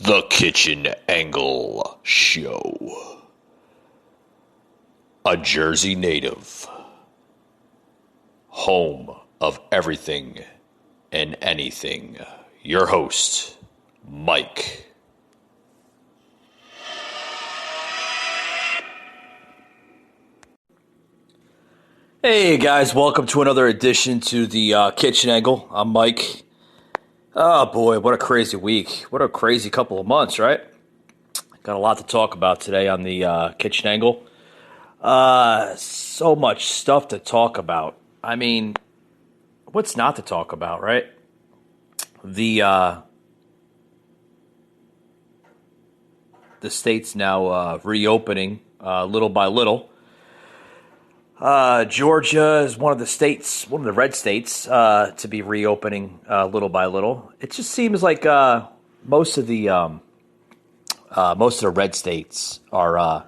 The Kitchen Angle Show. A Jersey native. Home of everything and anything. Your host, Mike. Hey guys, welcome to another edition to the Kitchen Angle. I'm Mike. Oh boy, what a crazy week. What a crazy couple of months, right? Got a lot to talk about today on the Kitchen Angle. So much stuff to talk about. I mean, what's not to talk about, right? The state's now reopening little by little. Georgia is one of the red states to be reopening little by little. It just seems like most of the red states are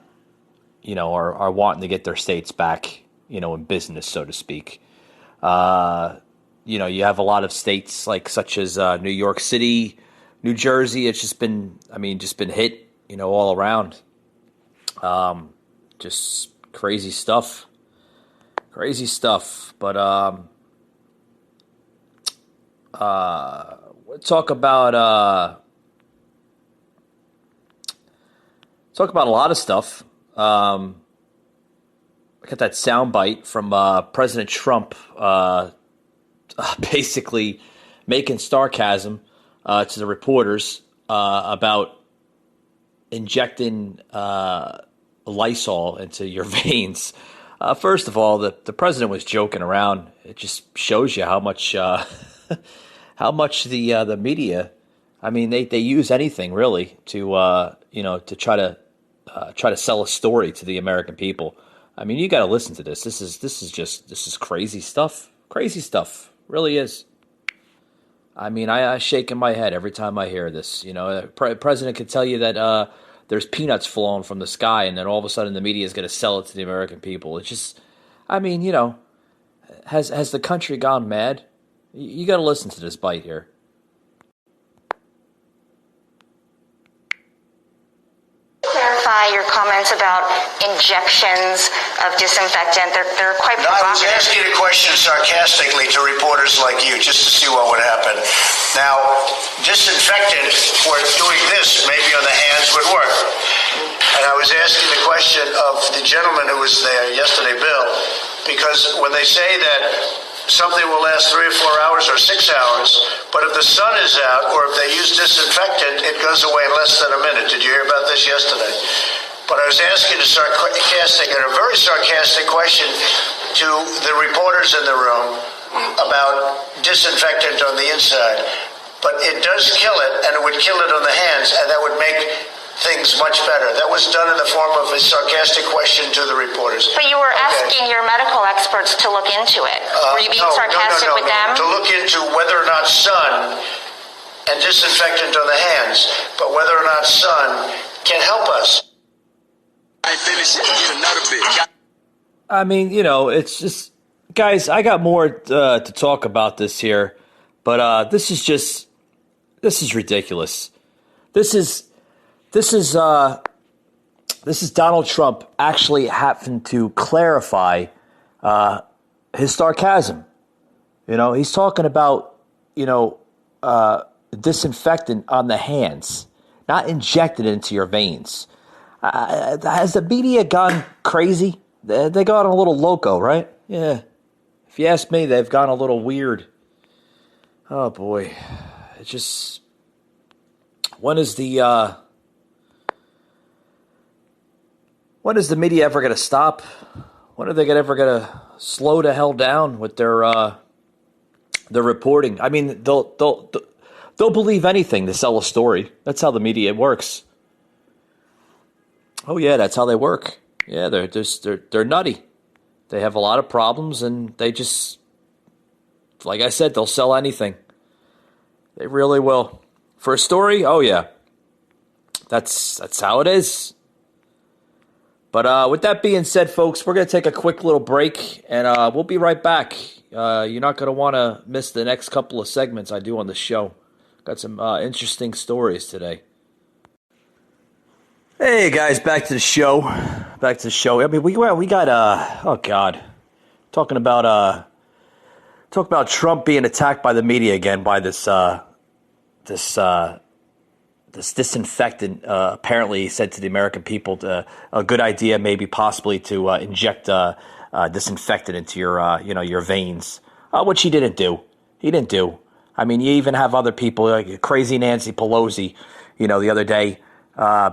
wanting to get their states back, in business, so to speak. You have a lot of states such as New York City, New Jersey. It's just been hit, all around. Just crazy stuff. But we'll talk about a lot of stuff. I got that soundbite from President Trump, basically making sarcasm to the reporters about injecting Lysol into your veins. First of all, the president was joking around. It just shows you how much the media. I mean, they use anything really to try to sell a story to the American people. I mean, you got to listen to this. This is crazy stuff. Crazy stuff, really is. I mean, I shake in my head every time I hear this. President could tell you that there's peanuts falling from the sky, and then all of a sudden the media is going to sell it to the American people. It's just, I mean, has the country gone mad? You got to listen to this bite here. Clarify your comments about injections of disinfectant. They're quite provocative. I was asking a question sarcastically to reporters like you, just to see what would happen. Now, disinfectant for doing this, maybe on the hands, would work. And I was asking the question of the gentleman who was there yesterday, Bill, because when they say that something will last 3 or 4 hours or 6 hours, but if the sun is out or if they use disinfectant, it goes away in less than a minute. Did you hear about this yesterday? But I was asking a very sarcastic question to the reporters in the room about disinfectant on the inside. But it does kill it, and it would kill it on the hands, and that would make things much better. That was done in the form of a sarcastic question to the reporters. But you were asking your medical experts to look into it. Were you being sarcastic with them? To look into whether or not sun and disinfectant on the hands, but whether or not sun can help us. I mean, it's just, guys, I got more to talk about this here, but this is ridiculous. This is Donald Trump actually having to clarify his sarcasm. He's talking about disinfectant on the hands, not injected into your veins. Has the media gone crazy? They got a little loco, right? Yeah. If you ask me, they've gone a little weird. Oh boy, it's just, when is the media ever going to stop? When are they ever going to slow the hell down with their reporting? I mean, they'll believe anything to sell a story. That's how the media works. Oh yeah, that's how they work. Yeah, they're nutty. They have a lot of problems, and they just, like I said, they'll sell anything. They really will. For a story, oh yeah. That's how it is. But with that being said, folks, we're going to take a quick little break, and we'll be right back. You're not going to want to miss the next couple of segments I do on the show. Got some interesting stories today. Hey guys, back to the show. Back to the show. I mean, we got oh god, talking about talk about Trump being attacked by the media again by this this disinfectant. Apparently, he said to the American people a good idea, maybe possibly to inject disinfectant into your your veins, which he didn't do. He didn't do. I mean, you even have other people like crazy Nancy Pelosi, the other day,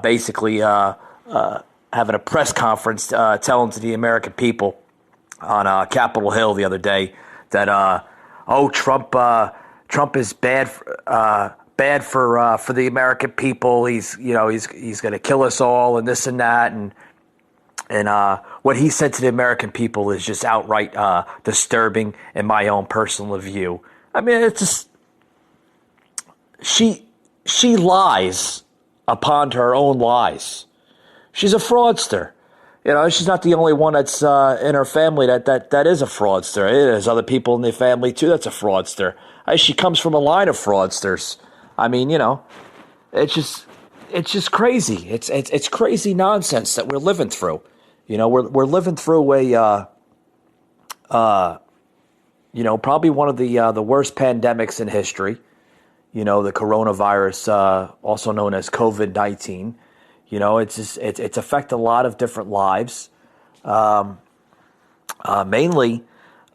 basically having a press conference telling to the American people on Capitol Hill the other day that Trump is bad for the American people. He's going to kill us all and this and that and what he said to the American people is just outright disturbing in my own personal view. I mean, it's just she lies upon her own lies. She's a fraudster. She's not the only one that's in her family that is a fraudster. There's other people in the family too that's a fraudster. She comes from a line of fraudsters. I mean, it's just crazy. It's crazy nonsense that we're living through. We're living through a probably one of the worst pandemics in history. The coronavirus, also known as COVID-19. It's affected a lot of different lives. Mainly,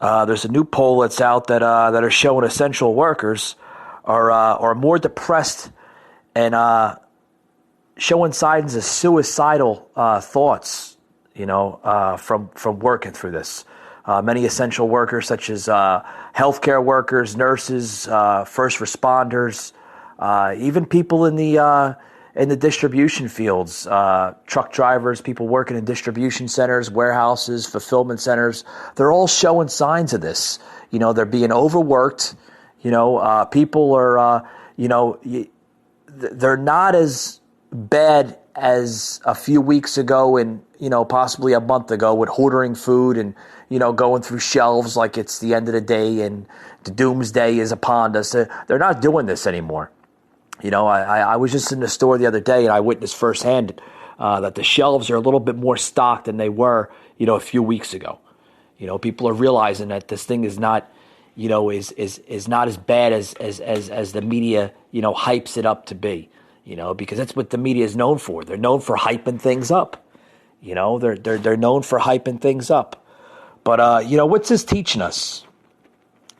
there's a new poll that's out that are showing essential workers are more depressed and showing signs of suicidal thoughts. From working through this. Many essential workers, such as healthcare workers, nurses, first responders, even people in the distribution fields, truck drivers, people working in distribution centers, warehouses, fulfillment centers, they're all showing signs of this. They're being overworked. People are, they're not as bad as a few weeks ago and, possibly a month ago with hoarding food and, going through shelves like it's the end of the day and the doomsday is upon us. They're not doing this anymore. I was just in the store the other day and I witnessed firsthand that the shelves are a little bit more stocked than they were, a few weeks ago. People are realizing that this thing is not, is not as bad as the media, hypes it up to be, because that's what the media is known for. They're known for hyping things up. They're known for hyping things up. But, what's this teaching us?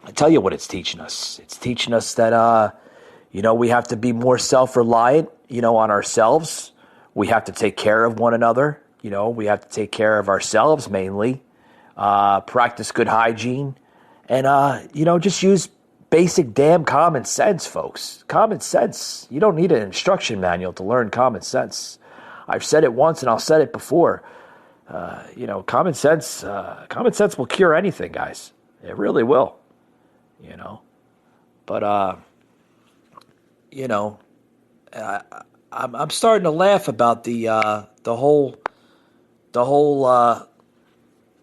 I tell you what it's teaching us. It's teaching us that, we have to be more self-reliant, on ourselves. We have to take care of one another. We have to take care of ourselves mainly. Practice good hygiene. And, just use basic damn common sense, folks. Common sense. You don't need an instruction manual to learn common sense. I've said it once and I'll say it before. Common sense will cure anything, guys. It really will. But, I'm starting to laugh about the whole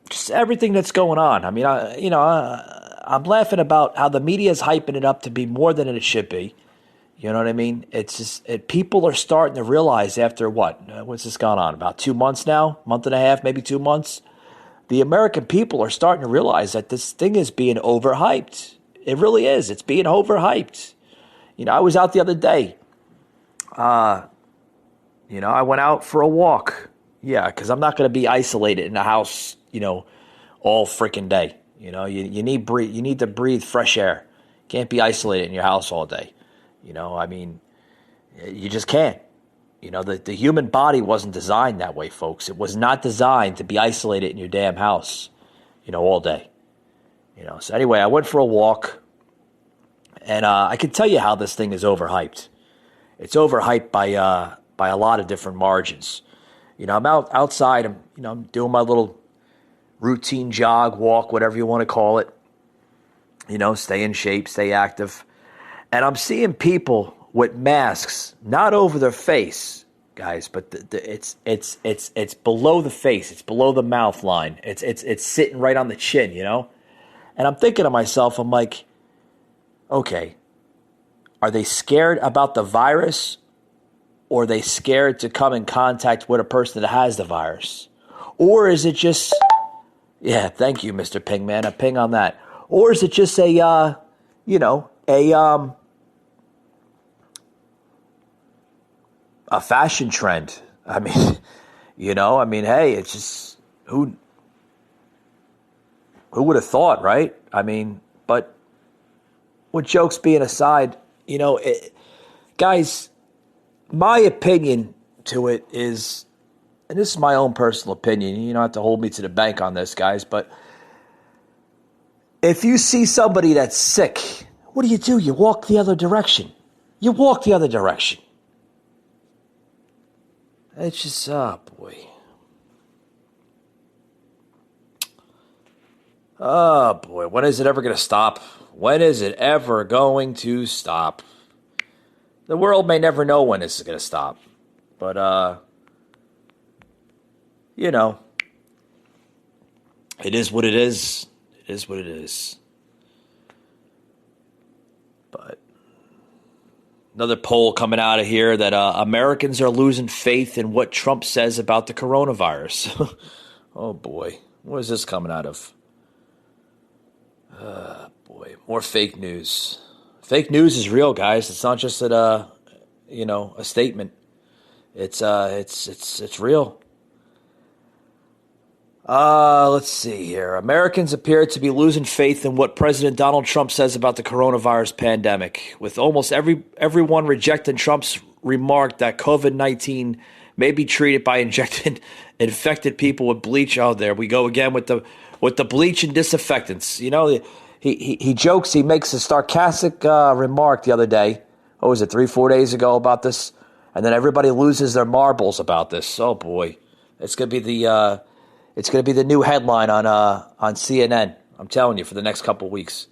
just everything that's going on. I mean, I'm laughing about how the media is hyping it up to be more than it should be. You know what I mean? It's just people are starting to realize after what's this gone on? About 2 months now, month and a half, maybe 2 months. The American people are starting to realize that this thing is being overhyped. It really is. It's being overhyped. I was out the other day. I went out for a walk. Yeah, because I'm not going to be isolated in the house, all freaking day. You need to breathe fresh air. Can't be isolated in your house all day. You just can't. The human body wasn't designed that way, folks. It was not designed to be isolated in your damn house, all day. So anyway, I went for a walk, and I can tell you how this thing is overhyped. It's overhyped by a lot of different margins. I'm outside. I'm doing my little routine jog, walk, whatever you want to call it. Stay in shape, stay active. And I'm seeing people with masks, not over their face, guys, but it's below the face. It's below the mouth line. It's sitting right on the chin, And I'm thinking to myself, I'm like, okay, are they scared about the virus, or are they scared to come in contact with a person that has the virus? Or is it just, yeah, thank you, Mr. Pingman, a ping on that. Or is it just a fashion trend? I mean, hey, it's just, who would have thought, right? I mean, but with jokes being aside, guys, my opinion to it is, and this is my own personal opinion, you don't have to hold me to the bank on this, guys, but if you see somebody that's sick, what do? You walk the other direction. You walk the other direction. It's just, oh boy. Oh boy, when is it ever going to stop? When is it ever going to stop? The world may never know when this is going to stop. But, it is what it is. It is what it is. But another poll coming out of here that Americans are losing faith in what Trump says about the coronavirus. Oh boy, what is this coming out of? Boy, more fake news. Fake news is real, guys. It's not just a statement. It's real. Let's see here. Americans appear to be losing faith in what President Donald Trump says about the coronavirus pandemic, with almost everyone rejecting Trump's remark that COVID-19 may be treated by injecting infected people with bleach. Oh, there we go again with the bleach and disinfectants. He jokes, he makes a sarcastic remark the other day. What was it, 3-4 days ago about this? And then everybody loses their marbles about this. Oh boy, it's gonna be the new headline on CNN. I'm telling you, for the next couple of weeks.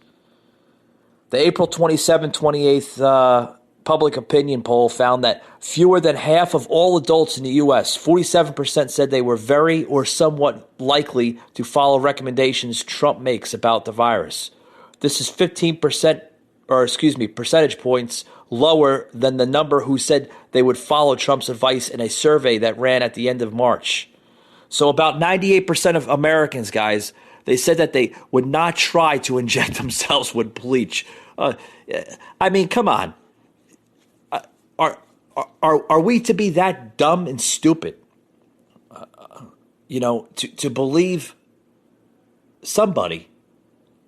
The April 27, 28th public opinion poll found that fewer than half of all adults in the U.S., 47%, said they were very or somewhat likely to follow recommendations Trump makes about the virus. This is percentage points lower than the number who said they would follow Trump's advice in a survey that ran at the end of March. So about 98% of Americans, guys, they said that they would not try to inject themselves with bleach. I mean, come on. Are we to be that dumb and stupid? To believe somebody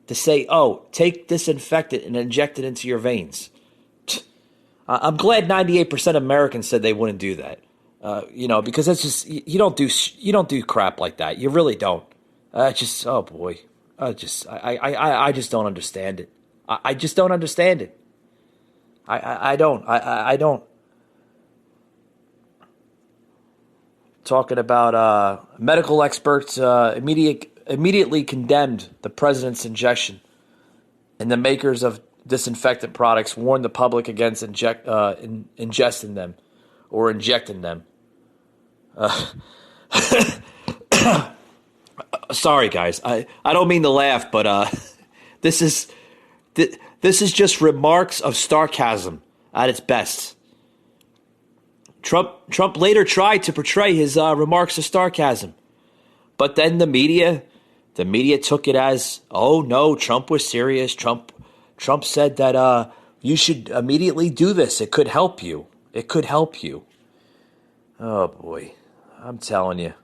to say, "Oh, take disinfectant and inject it into your veins." I'm glad 98% of Americans said they wouldn't do that. Because that's just, you don't do crap like that. You really don't. Oh boy, I just don't understand it. I just don't understand it. I don't. Talking about medical experts immediately condemned the president's injection, and the makers of disinfectant products warned the public against ingesting them or injecting them. Sorry, guys. I don't mean to laugh, but this is just remarks of sarcasm at its best. Trump later tried to portray his remarks of sarcasm, but then the media took it as, oh no, Trump was serious. Trump said that you should immediately do this. It could help you. It could help you. Oh boy, I'm telling you.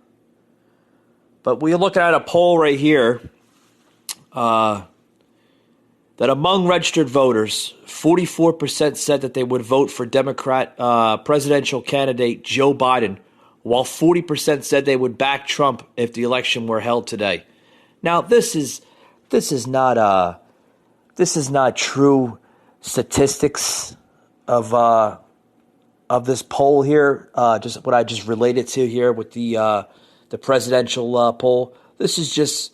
But we're looking at a poll right here that among registered voters, 44% said that they would vote for Democrat presidential candidate Joe Biden, while 40% said they would back Trump if the election were held today. Now, this is not true statistics of this poll here. Just what I just related to here with the presidential poll. This is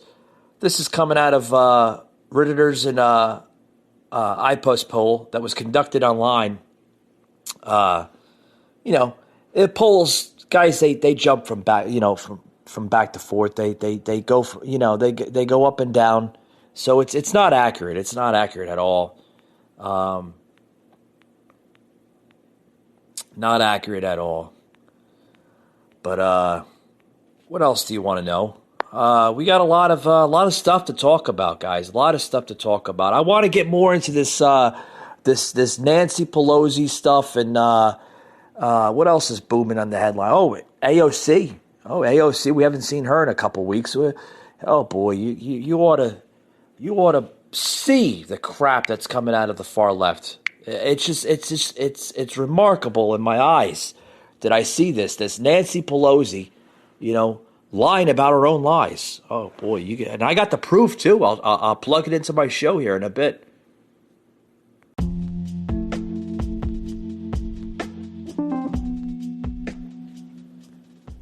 coming out of Reuters and IPOS poll that was conducted online. It polls, guys. They jump from back, from back to forth. They go, they go up and down. So it's not accurate. It's not accurate at all. Not accurate at all. But what else do you want to know? We got a lot of stuff to talk about, guys. A lot of stuff to talk about. I want to get more into this this Nancy Pelosi stuff, and what else is booming on the headline? Oh, AOC. Oh, AOC. We haven't seen her in a couple weeks. Oh boy, you ought to see the crap that's coming out of the far left. It's remarkable in my eyes that I see this Nancy Pelosi, lying about her own lies. Oh boy, and I got the proof too. I'll plug it into my show here in a bit.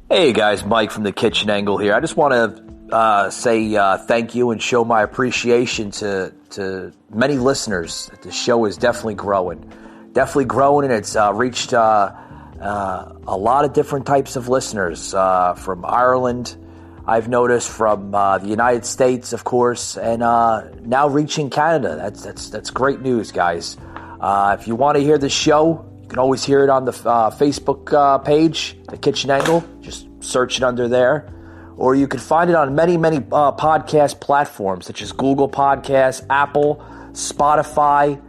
Hey guys, Mike from the Kitchen Angle here. I just want to say thank you and show my appreciation to many listeners. The show is definitely growing, and it's reached a lot of different types of listeners from Ireland. I've noticed from the United States, of course, and now reaching Canada. That's great news, guys. If you want to hear the show, you can always hear it on the Facebook page, The Kitchen Angle. Just search it under there. Or you can find it on many podcast platforms, such as Google Podcasts, Apple, Spotify,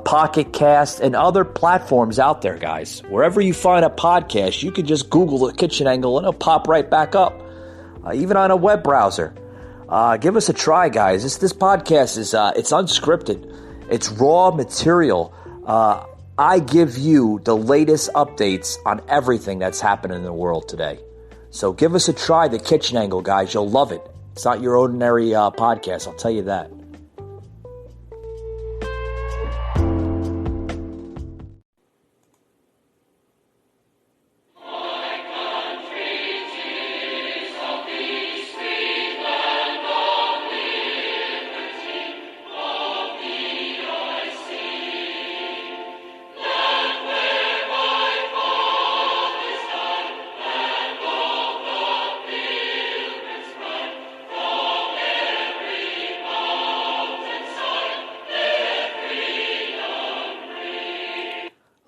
Pocket Cast, and other platforms out there, guys. Wherever you find a podcast, you can just Google The Kitchen Angle and it'll pop right back up. Even on a web browser. Give us a try, guys. This podcast is it's unscripted. It's raw material. I give you the latest updates on everything that's happening in the world today. So give us a try, The Kitchen Angle, guys. You'll love it. It's not your ordinary podcast, I'll tell you that.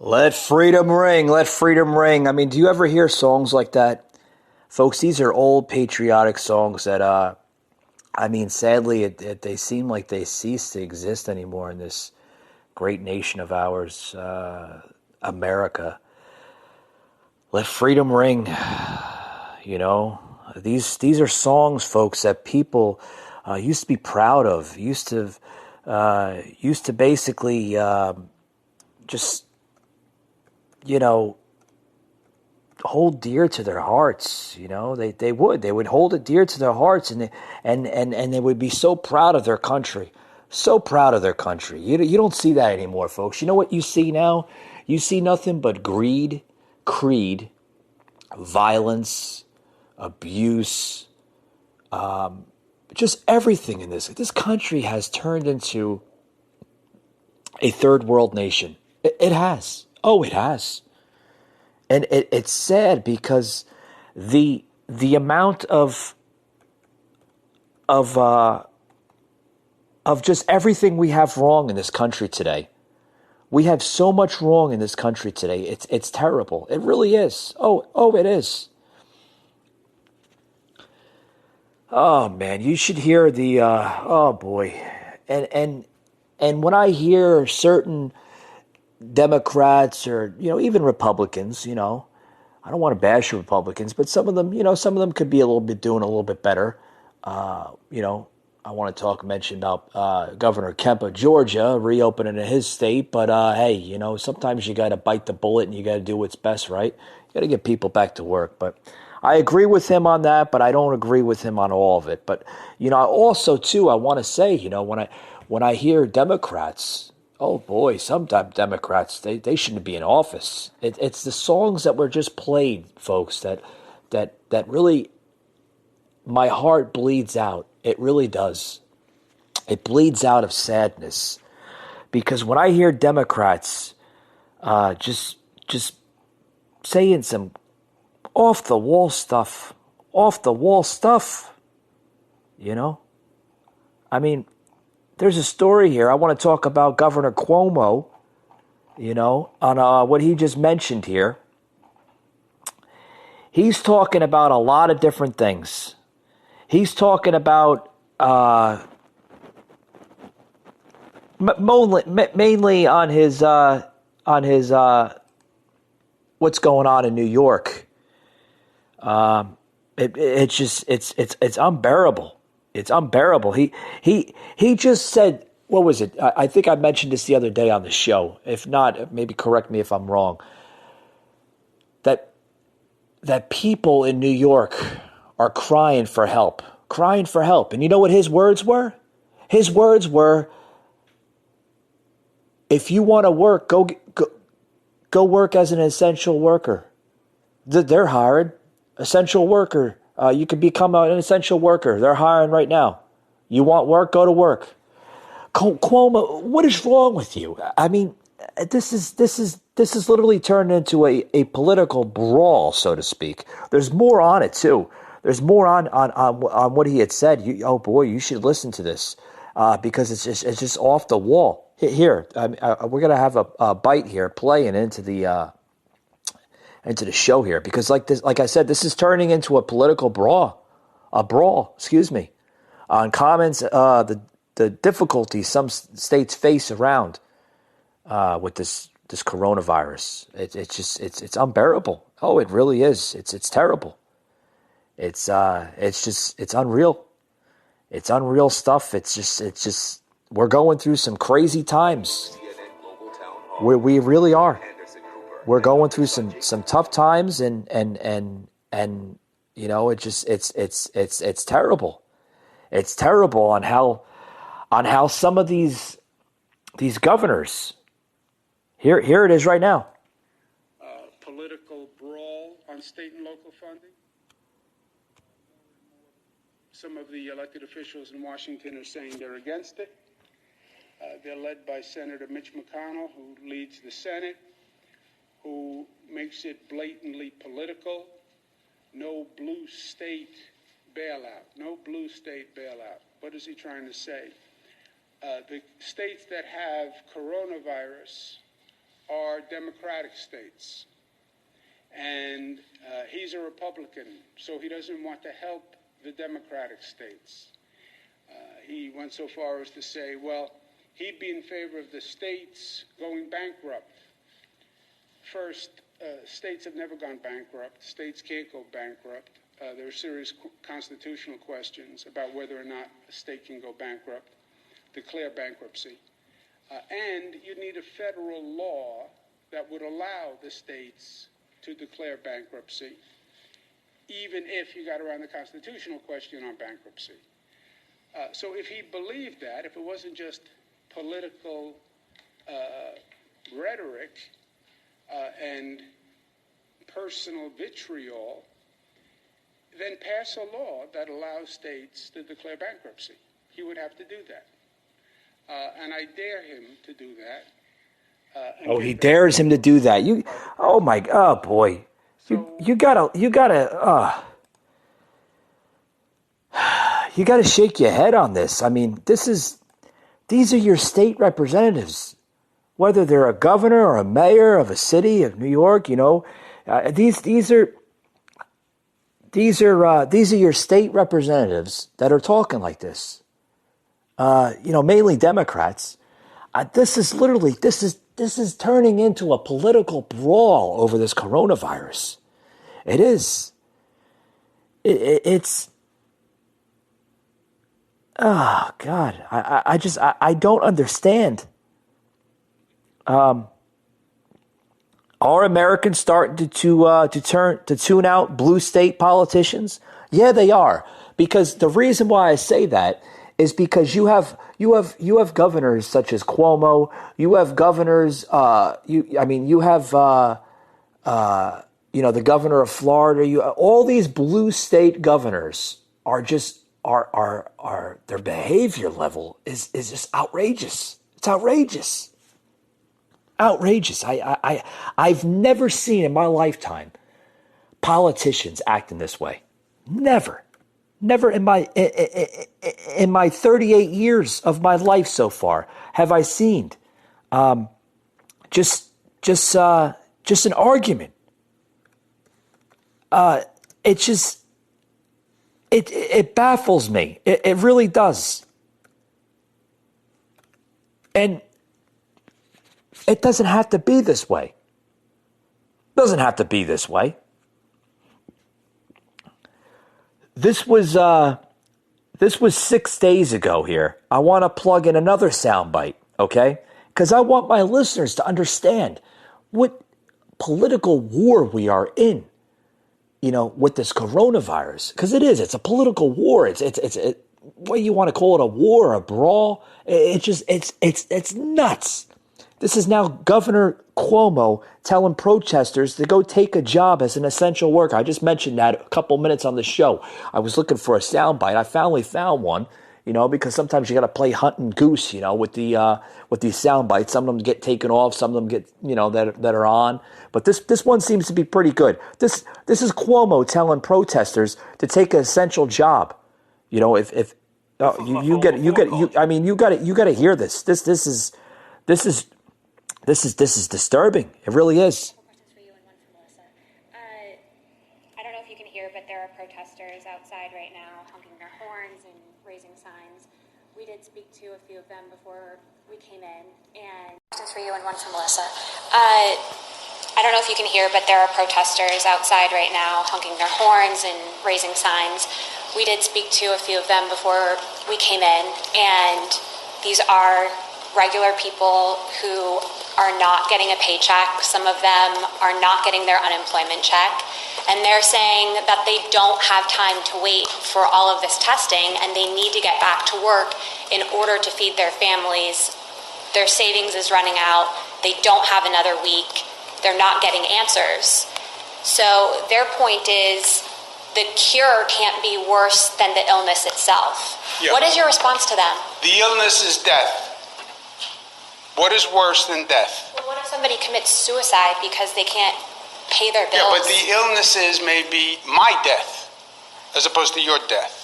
Let freedom ring, let freedom ring. I mean, do you ever hear songs like that? Folks, these are old patriotic songs that, sadly, they seem like they cease to exist anymore in this great nation of ours, America. Let freedom ring, These are songs, folks, that people used to be proud of, used to basically just... hold dear to their hearts. They would hold it dear to their hearts, and they would be so proud of their country, so proud of their country. You don't see that anymore, folks. You know what you see now? You see nothing but greed, violence, abuse, just everything in this. This country has turned into a third world nation. It has. Oh, it has. And it's sad because the amount of just everything we have wrong in this country today. We have so much wrong in this country today. It's terrible. It really is. Oh, it is. Oh man, you should hear the oh boy. And when I hear certain Democrats or, even Republicans, I don't want to bash Republicans, but some of them could be doing a little bit better. I want to mention about Governor Kemp of Georgia reopening in his state, but hey, sometimes you got to bite the bullet and you got to do what's best, right? You got to get people back to work. But I agree with him on that, but I don't agree with him on all of it. But also too, I want to say, when I hear Democrats. Oh boy, sometimes Democrats, they shouldn't be in office. It's the songs that were just played, folks, that really, my heart bleeds out. It really does. It bleeds out of sadness. Because when I hear Democrats just saying some off-the-wall stuff, I mean, there's a story here. I want to talk about Governor Cuomo on what he just mentioned here. He's talking about a lot of different things. He's talking about mainly on his what's going on in New York. It's unbearable. It's unbearable. He just said, what was it? I think I mentioned this the other day on the show. If not, maybe correct me if I'm wrong. That people in New York are crying for help. And you know what his words were? His words were, if you want to work, go work as an essential worker. They're hired. Essential worker. You can become an essential worker. They're hiring right now. You want work? Go to work. Cuomo, what is wrong with you? I mean, this is literally turned into a political brawl, so to speak. There's more on it too. There's more on what he had said. Oh boy, you should listen to this because it's just off the wall. Here, we're gonna have a bite here playing into the show here because like I said, this is turning into a political brawl. Excuse me, on comments the difficulties some states face around with this coronavirus. It's unbearable. Oh, it really is. It's terrible. It's unreal. It's unreal stuff. It's just we're going through some crazy times. We really are. We're going through some tough times and it's terrible. It's terrible on how some of these governors. Here it is right now. Political brawl on state and local funding. Some of the elected officials in Washington are saying they're against it. They're led by Senator Mitch McConnell, who leads the Senate, who makes it blatantly political. No blue state bailout. No blue state bailout. What is he trying to say? The states that have coronavirus are Democratic states. And he's a Republican, so he doesn't want to help the Democratic states. He went so far as to say, well, he'd be in favor of the states going bankrupt. First, states have never gone bankrupt. States can't go bankrupt. There are serious constitutional questions about whether or not a state can go bankrupt, declare bankruptcy. And you need a federal law that would allow the states to declare bankruptcy, even if you got around the constitutional question on bankruptcy. So if he believed that, if it wasn't just political rhetoric and personal vitriol, then pass a law that allows states to declare bankruptcy. He would have to do that. And I dare him to do that. He dares him to do that. Oh boy. You gotta shake your head on this. I mean, these are your state representatives, whether they're a governor or a mayor of a city of New York. These are your state representatives that are talking like this. Mainly Democrats. This is turning into a political brawl over this coronavirus. It is. It's. Oh God, I don't understand. Are Americans starting to tune out blue state politicians? Yeah, they are. Because the reason why I say that is because you have governors such as Cuomo. You have governors. You have the governor of Florida. All these blue state governors are just are their behavior level is just outrageous. It's outrageous. Outrageous. I've never seen in my lifetime politicians act in this way. Never in my 38 years of my life so far have I seen just just an argument. It just it baffles me. It really does. And it doesn't have to be this way. Doesn't have to be this way. This was 6 days ago here. I want to plug in another soundbite, okay? Because I want my listeners to understand what political war we are in, with this coronavirus. Because it's a political war. It's what you want to call it, a war, a brawl. It's nuts. This is now Governor Cuomo telling protesters to go take a job as an essential worker. I just mentioned that a couple minutes on the show. I was looking for a soundbite. I finally found one, because sometimes you got to play hunt and goose, with these soundbites. Some of them get taken off, some of them get, that are on. But this one seems to be pretty good. This is Cuomo telling protesters to take an essential job. You got to hear this. This is disturbing. It really is. Questions for you and one for Melissa. I don't know if you can hear, but there are protesters outside right now honking their horns and raising signs. We did speak to a few of them before we came in. And questions for you and one for Melissa. I don't know if you can hear, but there are protesters outside right now honking their horns and raising signs. We did speak to a few of them before we came in, and these are regular people who are not getting a paycheck. Some of them are not getting their unemployment check. And they're saying that they don't have time to wait for all of this testing, and they need to get back to work in order to feed their families. Their savings is running out. They don't have another week. They're not getting answers. So their point is the cure can't be worse than the illness itself. Yeah. What is your response to them? The illness is death. What is worse than death? Well, what if somebody commits suicide because they can't pay their bills? Yeah, but the illness is maybe my death as opposed to your death.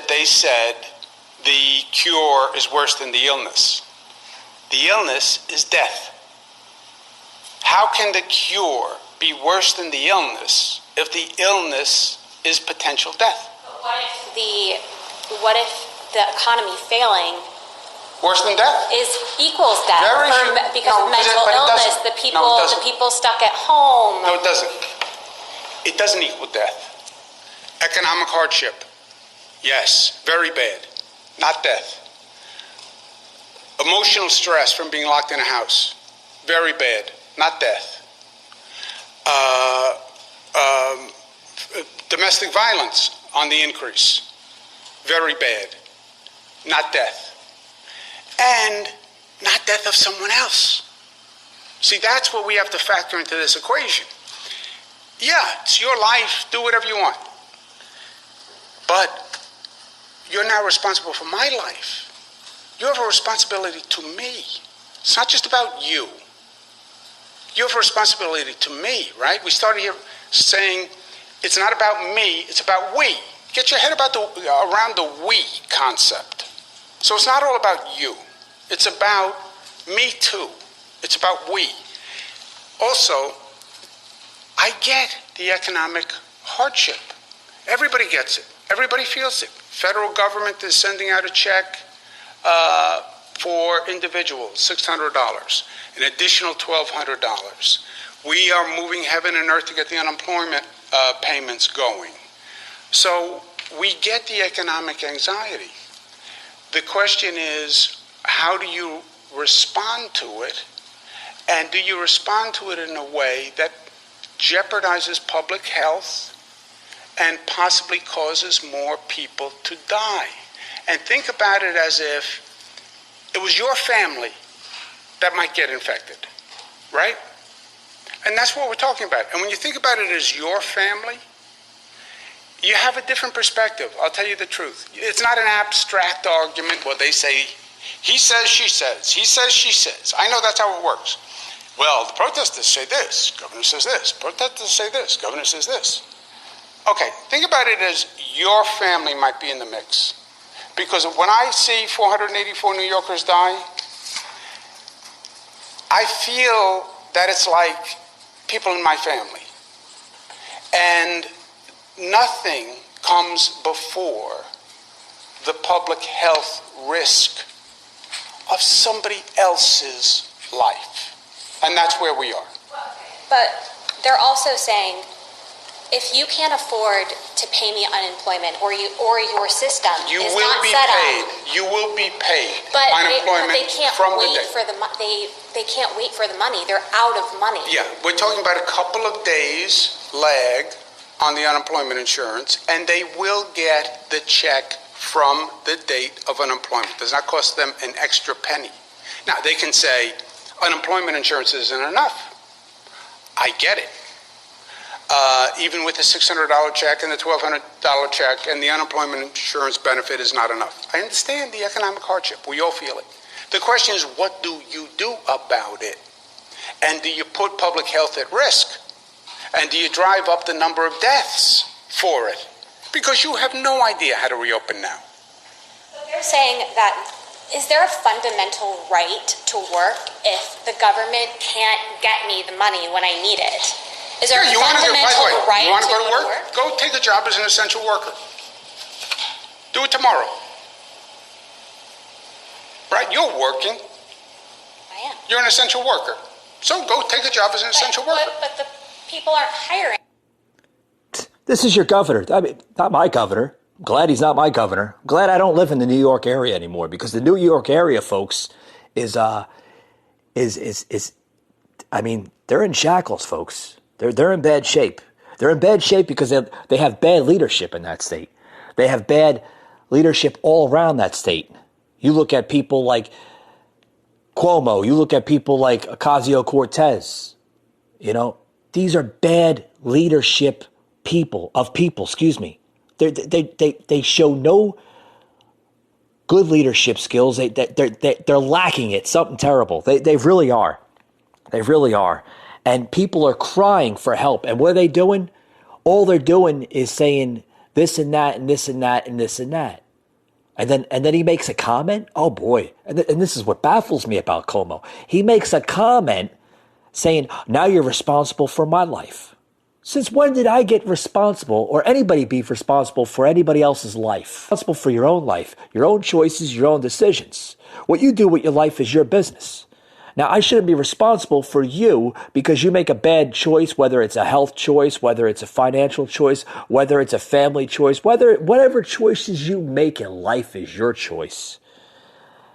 They said the cure is worse than the illness. The illness is death. How can the cure be worse than the illness if the illness is potential death? What if the economy failing worse than death equals death because of mental illness? The people stuck at home. No, it doesn't. It doesn't equal death. Economic hardship, yes, very bad, not death. Emotional stress from being locked in a house, very bad, not death. Domestic violence on the increase, very bad, not death. And not death of someone else. See, that's what we have to factor into this equation. Yeah, it's your life, do whatever you want. But you're now responsible for my life. You have a responsibility to me. It's not just about you. You have a responsibility to me, right? We started here saying it's not about me, it's about we. Get your head around the we concept. So it's not all about you. It's about me too. It's about we. Also, I get the economic hardship. Everybody gets it. Everybody feels it. Federal government is sending out a check for individuals, $600, an additional $1,200. We are moving heaven and earth to get the unemployment payments going. So we get the economic anxiety. The question is, how do you respond to it? And do you respond to it in a way that jeopardizes public health and possibly causes more people to die? And think about it as if it was your family that might get infected, right? And that's what we're talking about. And when you think about it as your family, you have a different perspective. I'll tell you the truth. It's not an abstract argument where they say, he says, she says, he says, she says. I know that's how it works. Well, the protesters say this, governor says this. Protesters say this, governor says this. Okay, think about it as your family might be in the mix. Because when I see 484 New Yorkers die, I feel that it's like people in my family. And nothing comes before the public health risk of somebody else's life. And that's where we are. But they're also saying, if you can't afford to pay me unemployment or your system is not set up, you will be paid but unemployment they can't from wait the day. for the they can't wait for the money. They're out of money. Yeah, we're talking about a couple of days lag on the unemployment insurance, and they will get the check from the date of unemployment. It does not cost them an extra penny. Now, they can say unemployment insurance isn't enough. I get it. Even with the $600 check and the $1,200 check and the unemployment insurance benefit is not enough. I understand the economic hardship. We all feel it. The question is, what do you do about it? And do you put public health at risk? And do you drive up the number of deaths for it? Because you have no idea how to reopen now. They're saying that, is there a fundamental right to work if the government can't get me the money when I need it? Is there a fundamental right you want to to go to work? Go take a job as an essential worker. Do it tomorrow. Right? You're working. I am. You're an essential worker. So go take a job as an essential worker. But the people aren't hiring. This is your governor. I mean, not my governor. I'm glad he's not my governor. I'm glad I don't live in the New York area anymore, because the New York area, folks, is I mean, they're in shackles, folks. They're in bad shape. They're in bad shape because they have bad leadership in that state. They have bad leadership all around that state. You look at people like Cuomo. You look at people like Ocasio-Cortez. You know, these are bad leadership people. Excuse me. They show no good leadership skills. They're lacking it. Something terrible. They really are. They really are. And people are crying for help. And what are they doing? All they're doing is saying this and that and this and that and this and that. And then he makes a comment. Oh boy. And this is what baffles me about Cuomo. He makes a comment saying, now you're responsible for my life. Since when did I get responsible, or anybody be responsible for anybody else's life? Responsible for your own life, your own choices, your own decisions. What you do with your life is your business. Now, I shouldn't be responsible for you because you make a bad choice, whether it's a health choice, whether it's a financial choice, whether it's a family choice, whatever choices you make in life is your choice.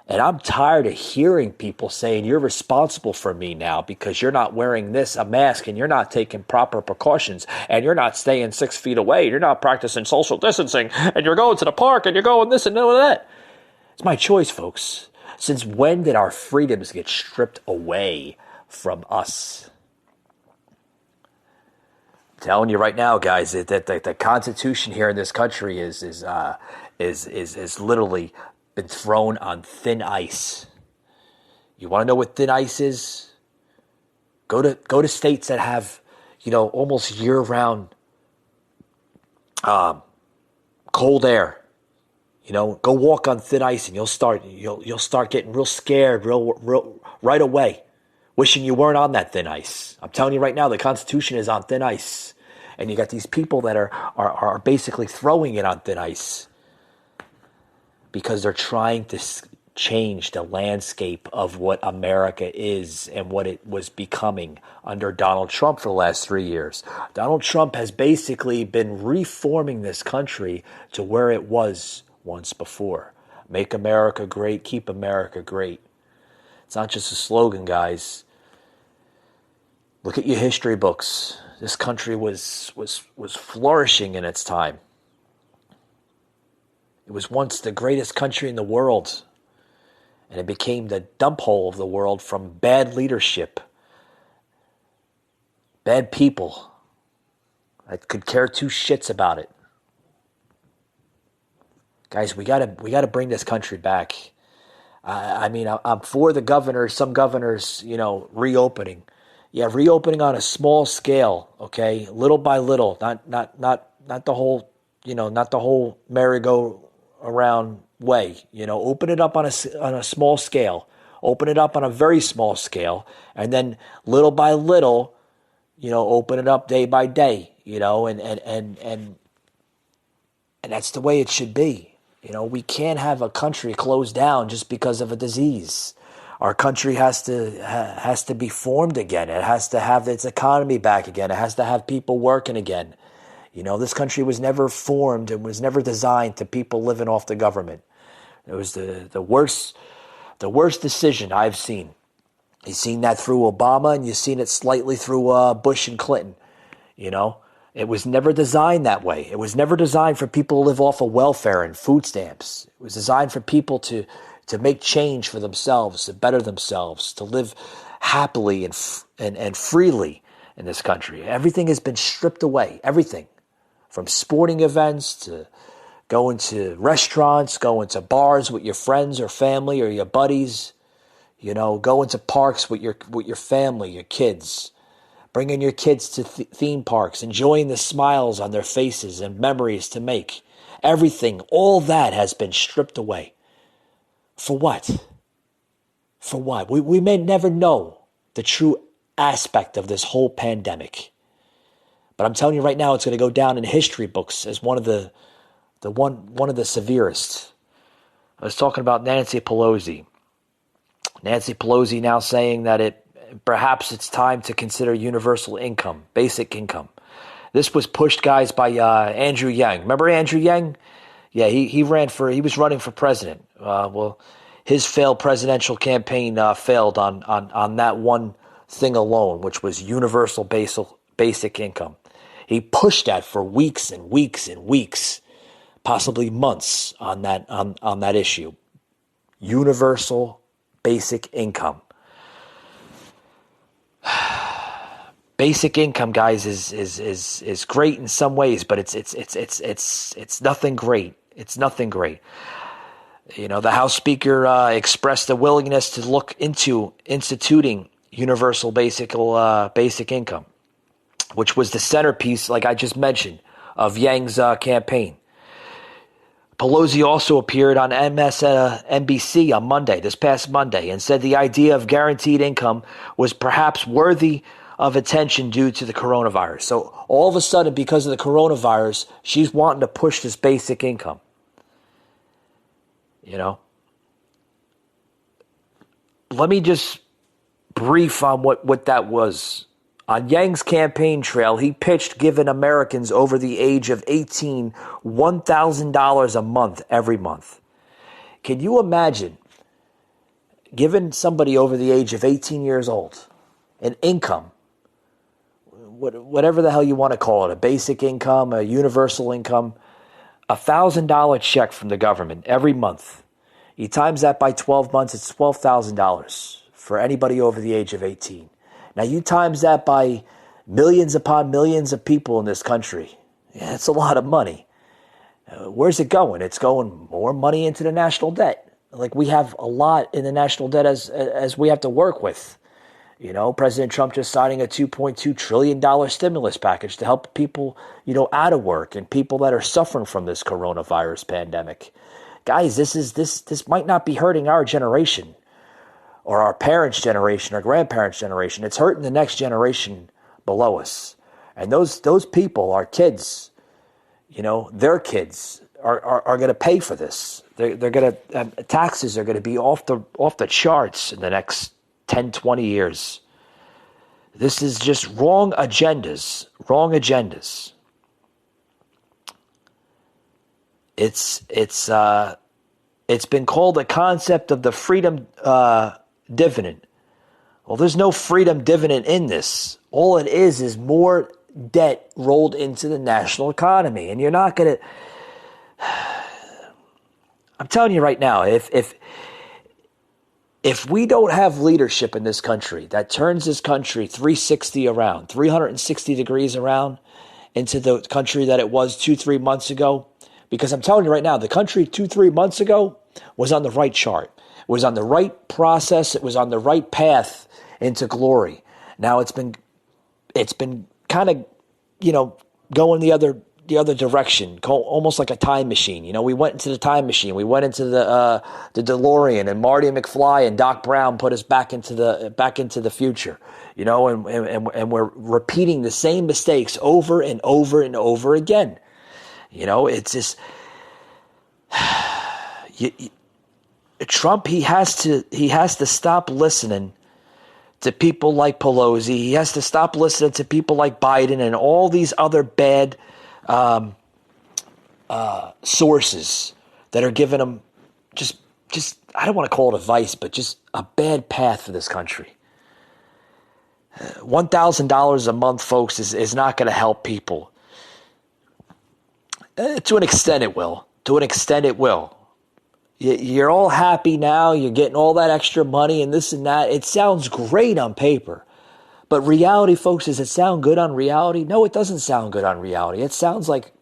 And I'm tired of hearing people saying you're responsible for me now because you're not wearing a mask, and you're not taking proper precautions, and you're not staying 6 feet away, you're not practicing social distancing, and you're going to the park, and you're going this and that. It's my choice, folks. Since when did our freedoms get stripped away from us? I'm telling you right now, guys, that the Constitution here in this country is literally been thrown on thin ice. You want to know what thin ice is? Go to states that have, almost year-round cold air. Go walk on thin ice, and you'll start getting real scared real right away, wishing you weren't on that thin ice. I'm telling you right now, the Constitution is on thin ice, and you got these people that are basically throwing it on thin ice because they're trying to change the landscape of what America is and what it was becoming under Donald Trump for the last 3 years. Donald Trump has basically been reforming this country to where it was once before. Make America great, keep America great. It's not just a slogan, guys. Look at your history books. This country was flourishing in its time. It was once the greatest country in the world, and it became the dump hole of the world from bad leadership, bad people that could care two shits about it. Guys, we gotta bring this country back. I'm for the governors. Some governors, reopening. Yeah, reopening on a small scale. Okay, little by little. Not the whole. Not the whole merry-go-round way. Open it up on a small scale. Open it up on a very small scale, and then little by little, open it up day by day, and that's the way it should be. We can't have a country closed down just because of a disease. Our country has to be formed again. It has to have its economy back again. It has to have people working again. This country was never formed and was never designed to people living off the government. It was the worst decision I've seen. You've seen that through Obama, and you've seen it slightly through Bush and Clinton. It was never designed that way. It was never designed for people to live off of welfare and food stamps. It was designed for people to make change for themselves, to better themselves, to live happily and freely in this country. Everything has been stripped away. Everything, from sporting events to going to restaurants, going to bars with your friends or family or your buddies, going to parks with your family, your kids, bringing your kids to theme parks, enjoying the smiles on their faces and memories to make. Everything, all that has been stripped away. For what? For what? We may never know the true aspect of this whole pandemic. But I'm telling you right now, it's going to go down in history books as one of the severest. I was talking about Nancy Pelosi. Nancy Pelosi now saying that perhaps it's time to consider universal income, basic income. This was pushed, guys, by Andrew Yang. Remember Andrew Yang? Yeah, he was running for president. His failed presidential campaign failed on that one thing alone, which was universal basic income. He pushed that for weeks and weeks and weeks, possibly months on that issue. Universal basic income. Basic income, guys, is great in some ways, but it's nothing great. It's nothing great. The House Speaker expressed a willingness to look into instituting universal basic income, which was the centerpiece, like I just mentioned, of Yang's campaign. Pelosi also appeared on MSNBC on this past Monday, and said the idea of guaranteed income was perhaps worthy of attention due to the coronavirus. So all of a sudden, because of the coronavirus, she's wanting to push this basic income. Let me just brief on what that was. On Yang's campaign trail, he pitched giving Americans over the age of 18 $1,000 a month every month. Can you imagine giving somebody over the age of 18 years old an income, whatever the hell you want to call it, a basic income, a universal income, $1,000 check from the government every month? You times that by 12 months, it's $12,000 for anybody over the age of 18. Now you times that by millions upon millions of people in this country. Yeah, it's a lot of money. Where's it going? It's going more money into the national debt. Like, we have a lot in the national debt as we have to work with. President Trump just signing a $2.2 trillion stimulus package to help people, out of work and people that are suffering from this coronavirus pandemic. Guys, this might not be hurting our generation or our parents' generation or grandparents' generation. It's hurting the next generation below us. And those people, our kids, their kids are going to pay for this. They're going to taxes are going to be off the charts in the next 10, 20 years. This is just wrong agendas. It's been called the concept of the freedom dividend. Well, there's no freedom dividend in this. All it is more debt rolled into the national economy. And you're not going to... I'm telling you right now, if we don't have leadership in this country that turns this country 360 degrees around into the country that it was 2-3 months ago, because I'm telling you right now, the country 2-3 months ago was on the right chart. It was on the right process. It was on the right path into glory. Now it's been kind of, going the other the other direction, almost like a time machine. You know, we went into the time machine. We went into the DeLorean, and Marty McFly and Doc Brown put us back into the future. You know, and we're repeating the same mistakes over and over and over again. You know, it's just Trump. He has to stop listening to people like Pelosi. He has to stop listening to people like Biden and all these other bad sources that are giving him just I don't want to call it advice, but just a bad path for this country. $1,000 a month, folks, is not going to help people. To an extent, it will. To an extent, it will. You're all happy now. You're getting all that extra money and this and that. It sounds great on paper. But reality, folks, does it sound good on reality? No, it doesn't sound good on reality. It sounds like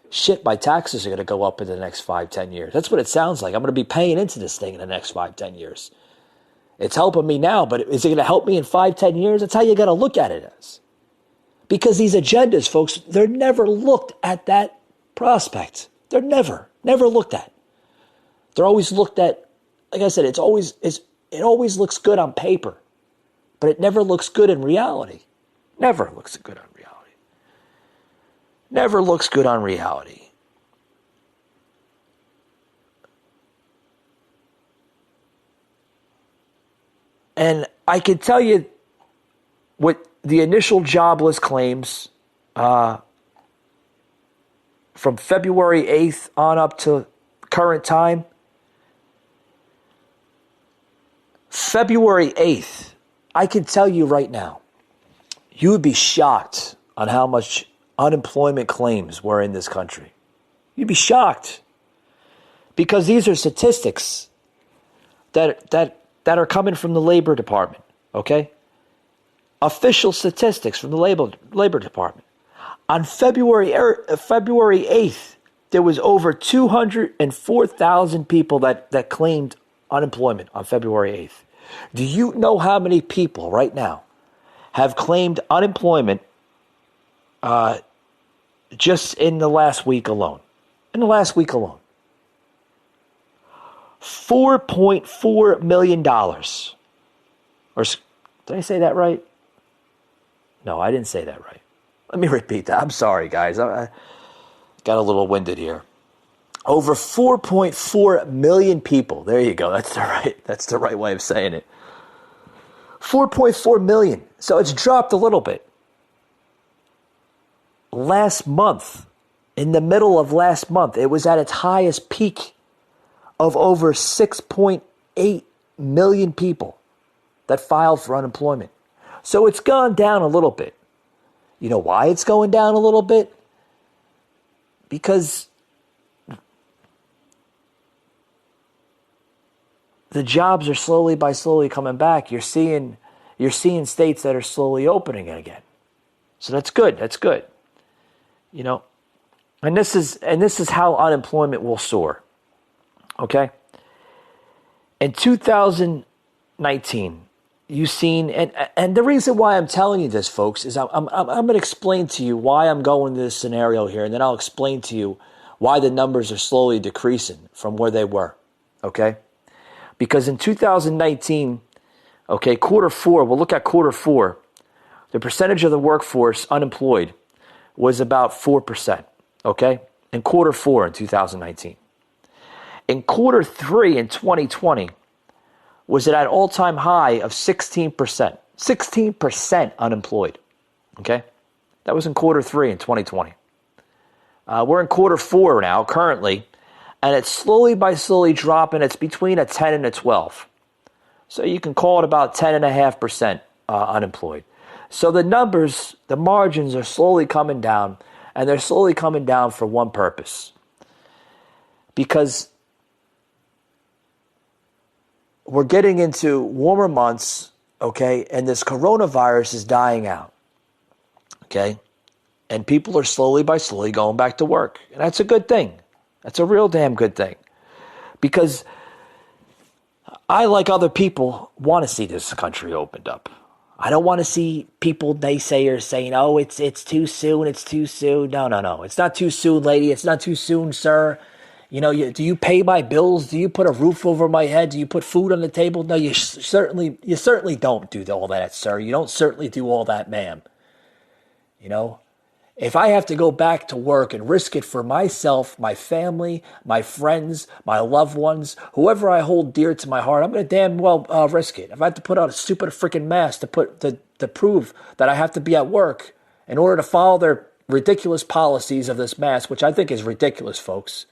shit, my taxes are going to go up in the next 5-10 years. That's what it sounds like. I'm going to be paying into this thing in the next 5-10 years. It's helping me now, but is it going to help me in 5-10 years? That's how you got to look at it as. Because these agendas, folks, they're never looked at that prospect. They're never looked at. They're always looked at, like I said, it always looks good on paper, but it never looks good in reality. Never looks good on reality. Never looks good on reality. And I can tell you what the initial jobless claims from February 8th on up to current time. February 8th, I can tell you right now, you would be shocked on how much unemployment claims were in this country. You'd be shocked. Because these are statistics that are coming from the Labor Department, okay? Official statistics from the Labor Department. On February 8th, there was over 204,000 people that claimed unemployment on February 8th. Do you know how many people right now have claimed unemployment just in the last week alone? In the last week alone. $4.4 million. Or did I say that right? No, I didn't say that right. Let me repeat that. I'm sorry, guys. I got a little winded here. Over 4.4 million people. There you go. That's the right way of saying it. 4.4 million. So it's dropped a little bit. Last month, in the middle of last month, it was at its highest peak of over 6.8 million people that filed for unemployment. So it's gone down a little bit. You know why it's going down a little bit? Because the jobs are slowly coming back. You're seeing states that are slowly opening again. So that's good. That's good. You know, and this is how unemployment will soar. Okay? In 2019, you've seen, and the reason why I'm telling you this, folks, is I'm going to explain to you why I'm going to this scenario here, and then I'll explain to you why the numbers are slowly decreasing from where they were. Okay? Because in 2019, okay, quarter four, we'll look at quarter four, the percentage of the workforce unemployed was about 4%, okay, in quarter four in 2019. In quarter three in 2020, was at an all-time high of 16%. 16% unemployed, okay? That was in quarter three in 2020. We're in quarter four now, currently, and it's slowly dropping. It's between a 10 and a 12. So you can call it about 10.5% unemployed. So the numbers, the margins are slowly coming down, and they're slowly coming down for one purpose. Because we're getting into warmer months, okay, and this coronavirus is dying out, okay? And people are slowly going back to work. And that's a good thing. That's a real damn good thing. Because I, like other people, want to see this country opened up. I don't want to see people naysayers saying, "Oh, it's too soon. It's too soon." No. It's not too soon, lady. It's not too soon, sir. Do you pay my bills? Do you put a roof over my head? Do you put food on the table? No, you certainly don't do all that, sir. You don't certainly do all that, ma'am. If I have to go back to work and risk it for myself, my family, my friends, my loved ones, whoever I hold dear to my heart, I'm going to damn well risk it. If I have to put on a stupid freaking mask to prove that I have to be at work in order to follow their ridiculous policies of this mask, which I think is ridiculous, folks.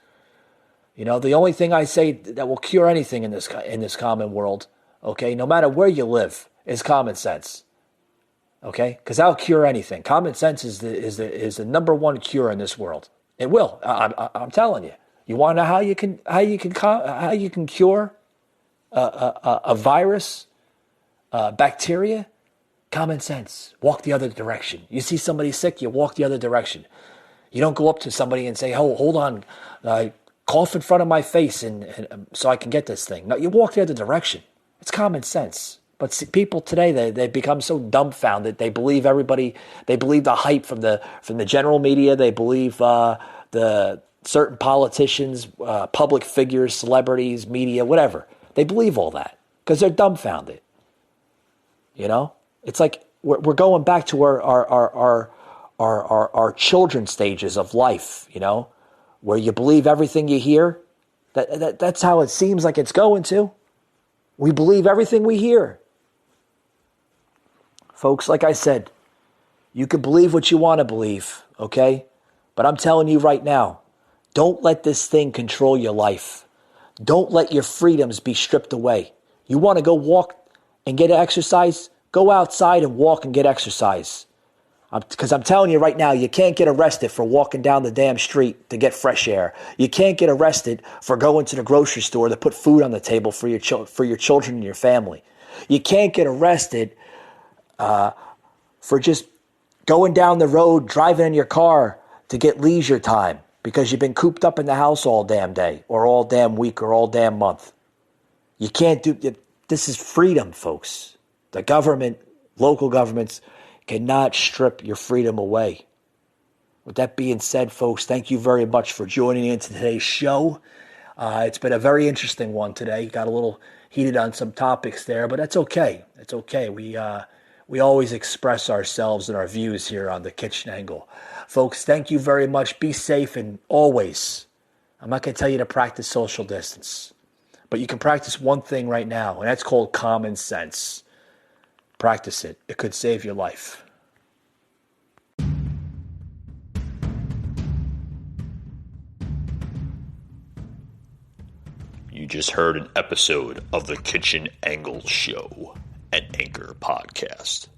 The only thing I say that will cure anything in this common world, okay, no matter where you live, is common sense. Okay, because that'll cure anything. Common sense is the number one cure in this world. It will. I'm telling you. You want to know how you can cure a virus, bacteria? Common sense. Walk the other direction. You see somebody sick, you walk the other direction. You don't go up to somebody and say, "Oh, hold on, cough in front of my face and so I can get this thing." No, you walk the other direction. It's common sense. But see, people today, they become so dumbfounded. They believe the hype from the general media. They believe the certain politicians, public figures, celebrities, media, whatever. They believe all that because they're dumbfounded. It's like we're going back to our children stages of life. Where you believe everything you hear. That's how it seems like it's going to. We believe everything we hear. Folks, like I said, you can believe what you want to believe, okay? But I'm telling you right now, don't let this thing control your life. Don't let your freedoms be stripped away. You want to go walk and get exercise? Go outside and walk and get exercise. Because I'm telling you right now, you can't get arrested for walking down the damn street to get fresh air. You can't get arrested for going to the grocery store to put food on the table for your children and your family. You can't get arrested for just going down the road, driving in your car to get leisure time because you've been cooped up in the house all damn day or all damn week or all damn month. You can't do this. Is freedom, folks. The government, local governments cannot strip your freedom away. With that being said, folks, thank you very much for joining into today's show. It's been a very interesting one today. Got a little heated on some topics there, but that's okay. It's okay. We always express ourselves and our views here on the Kitchen Angle. Folks, thank you very much. Be safe and always, I'm not going to tell you to practice social distance, but you can practice one thing right now, and that's called common sense. Practice it. It could save your life. You just heard an episode of the Kitchen Angle Show, an Anchor podcast.